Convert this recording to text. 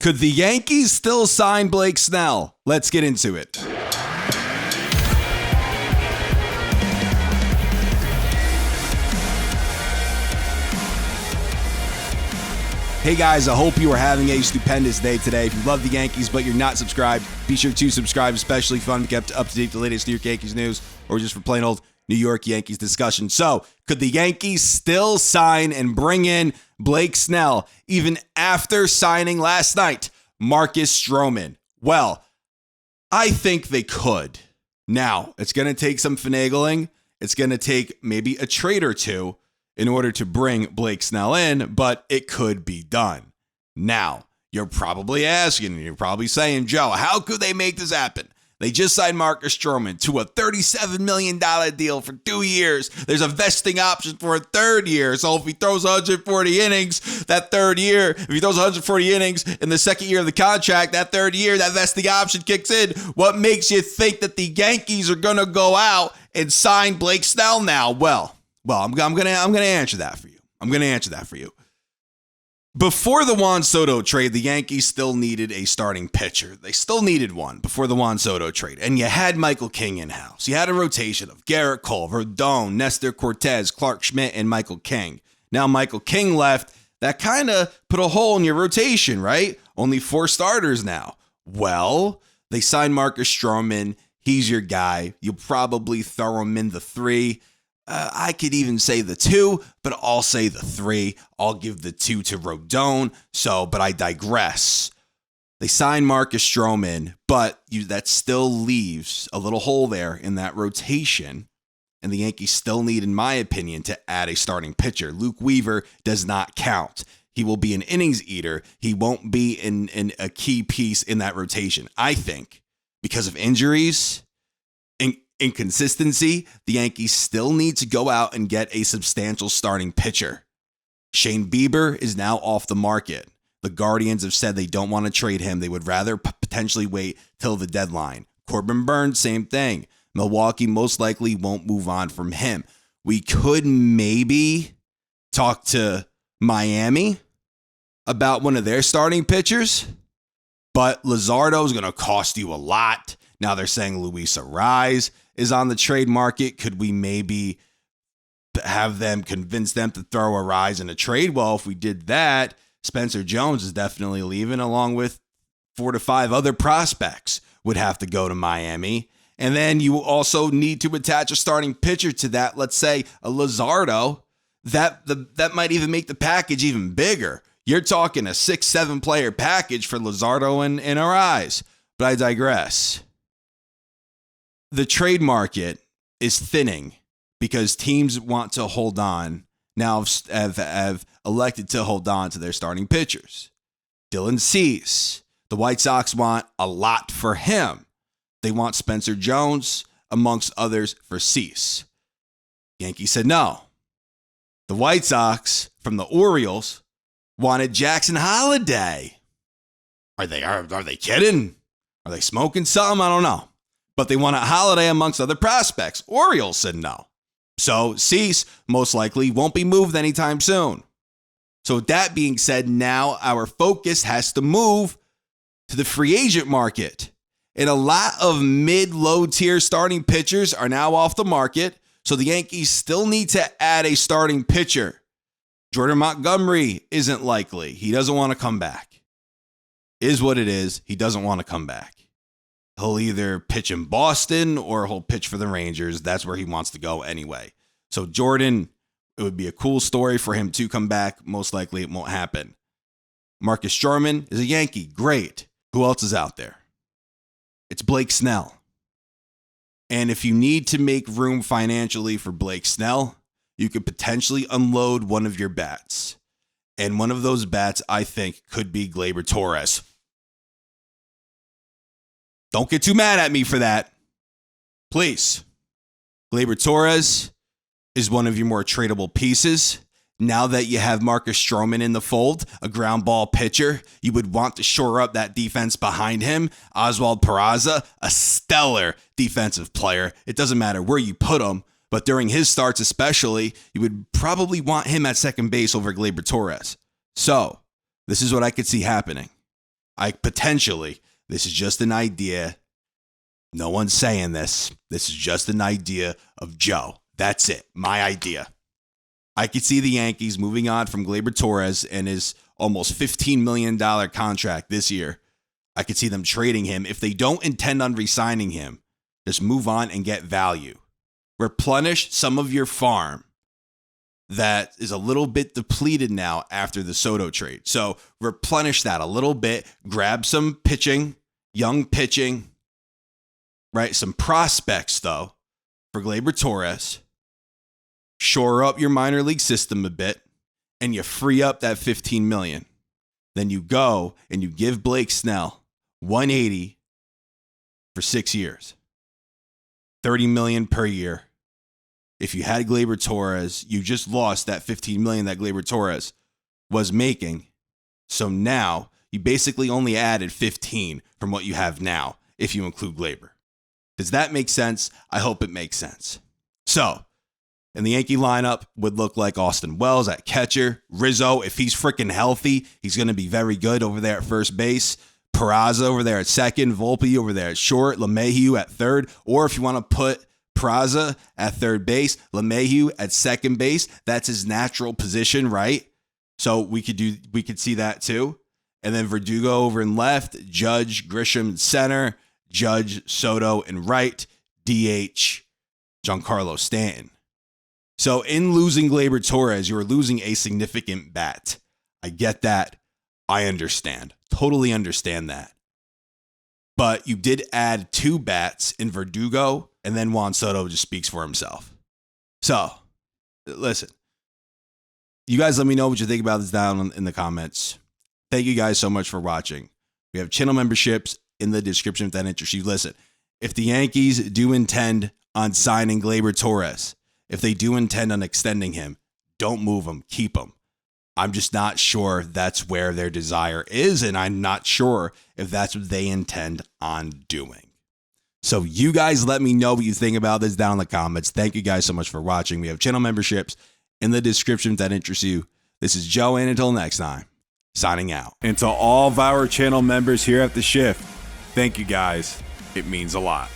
Could the Yankees still sign Blake Snell? Let's get into it. Hey guys, I hope you are having a stupendous day today. If you love the Yankees but you're not subscribed, be sure to subscribe, especially if you want to get up to date with the latest New York Yankees news or just for plain old New York Yankees discussion. So, could the Yankees still sign and bring in Blake Snell even after signing last night Marcus Stroman? Well, I think they could. Now, it's going to take some finagling. It's going to take maybe a trade or two in order to bring Blake Snell in, but it could be done. Now, you're probably asking, you're probably saying, Joe, how could they make this happen? They just signed Marcus Stroman to a $37 million deal for 2 years. There's a vesting option for a third year. So if he throws 140 innings that third year, if he throws 140 innings in the second year of the contract, that third year, that vesting option kicks in. What makes you think that the Yankees are going to go out and sign Blake Snell now? Well, I'm going to answer that for you. Before the Juan Soto trade, the Yankees still needed a starting pitcher. They still needed one before the Juan Soto trade. And you had Michael King in-house. You had a rotation of Garrett Cole, Rodon, Nestor Cortez, Clark Schmidt, and Michael King. Now Michael King left. That kind of put a hole in your rotation, right? Only 4 starters now. Well, they signed Marcus Stroman. He's your guy. You'll probably throw him in the 3. I could even say the 2, but I'll say the 3. I'll give the 2 to Rodon. But I digress. They signed Marcus Stroman, but that still leaves a little hole there in that rotation. And the Yankees still need, in my opinion, to add a starting pitcher. Luke Weaver does not count. He will be an innings eater. He won't be in a key piece in that rotation. I think because of injuries, inconsistency, the Yankees still need to go out and get a substantial starting pitcher. Shane Bieber is now off the market. The Guardians have said they don't want to trade him. They would rather potentially wait till the deadline. Corbin Burns, same thing. Milwaukee most likely won't move on from him. We could maybe talk to Miami about one of their starting pitchers, but Luzardo is going to cost you a lot. Now they're saying Luis Arraez is on the trade market. Could we maybe have them convince them to throw Arraez in a trade? Well, if we did that, Spencer Jones is definitely leaving, along with 4 to 5 other prospects would have to go to Miami. And then you also need to attach a starting pitcher to that. Let's say a Luzardo. That might even make the package even bigger. You're talking a 6-7 player package for Luzardo and Arraez. But I digress. The trade market is thinning because teams want to hold on, now have elected to hold on to their starting pitchers. Dylan Cease, the White Sox want a lot for him. They want Spencer Jones, amongst others, for Cease. Yankees said no. The White Sox, from the Orioles, wanted Jackson Holliday. Are they kidding? Are they smoking something? I don't know. But they wanted Holliday amongst other prospects. Orioles said no. So Cease most likely won't be moved anytime soon. So with that being said, now our focus has to move to the free agent market. And a lot of mid-low tier starting pitchers are now off the market. So the Yankees still need to add a starting pitcher. Jordan Montgomery isn't likely. He doesn't want to come back. Is what it is. He doesn't want to come back. He'll either pitch in Boston or he'll pitch for the Rangers. That's where he wants to go anyway. So Jordan, it would be a cool story for him to come back. Most likely it won't happen. Marcus Stroman is a Yankee. Great. Who else is out there? It's Blake Snell. And if you need to make room financially for Blake Snell, you could potentially unload one of your bats. And one of those bats, I think, could be Gleyber Torres. Don't get too mad at me for that. Please. Gleyber Torres is one of your more tradable pieces. Now that you have Marcus Stroman in the fold, a ground ball pitcher, you would want to shore up that defense behind him. Oswald Peraza, a stellar defensive player. It doesn't matter where you put him, but during his starts especially, you would probably want him at second base over Gleyber Torres. So, this is what I could see happening. This is just an idea. No one's saying this. This is just an idea of Joe. That's it. My idea. I could see the Yankees moving on from Gleyber Torres and his almost $15 million contract this year. I could see them trading him. If they don't intend on re-signing him, just move on and get value. Replenish some of your farm that is a little bit depleted now after the Soto trade. So replenish that a little bit. Grab some pitching, young pitching, right? Some prospects, though, for Gleyber Torres. Shore up your minor league system a bit, and you free up that $15 million. Then you go and you give Blake Snell $180 for 6 years. $30 million per year. If you had Gleyber Torres, you just lost that $15 million that Gleyber Torres was making. So now you basically only added 15 from what you have now, if you include Gleyber. Does that make sense? I hope it makes sense. So, and the Yankee lineup would look like Austin Wells at catcher. Rizzo, if he's freaking healthy, he's going to be very good over there at first base. Peraza over there at second. Volpe over there at short. LeMahieu at third. Or if you want to put Peraza at third base, LeMahieu at second base, that's his natural position, right? So we could see that too. And then Verdugo over in left, Judge, Grisham in center, Judge, Soto in right, DH, Giancarlo Stanton. So in losing Gleyber Torres, you're losing a significant bat. I get that. I understand. Totally understand that. But you did add 2 bats in Verdugo, and then Juan Soto just speaks for himself. So, listen. You guys let me know what you think about this down in the comments. Thank you guys so much for watching. We have channel memberships in the description if that interests you. Listen, if the Yankees do intend on signing Gleyber Torres, if they do intend on extending him, don't move him, keep him. I'm just not sure that's where their desire is, and I'm not sure if that's what they intend on doing. So you guys let me know what you think about this down in the comments. Thank you guys so much for watching. We have channel memberships in the description if that interests you. This is Joe, and until next time, signing out. And to all of our channel members here at The Shift, thank you guys. It means a lot.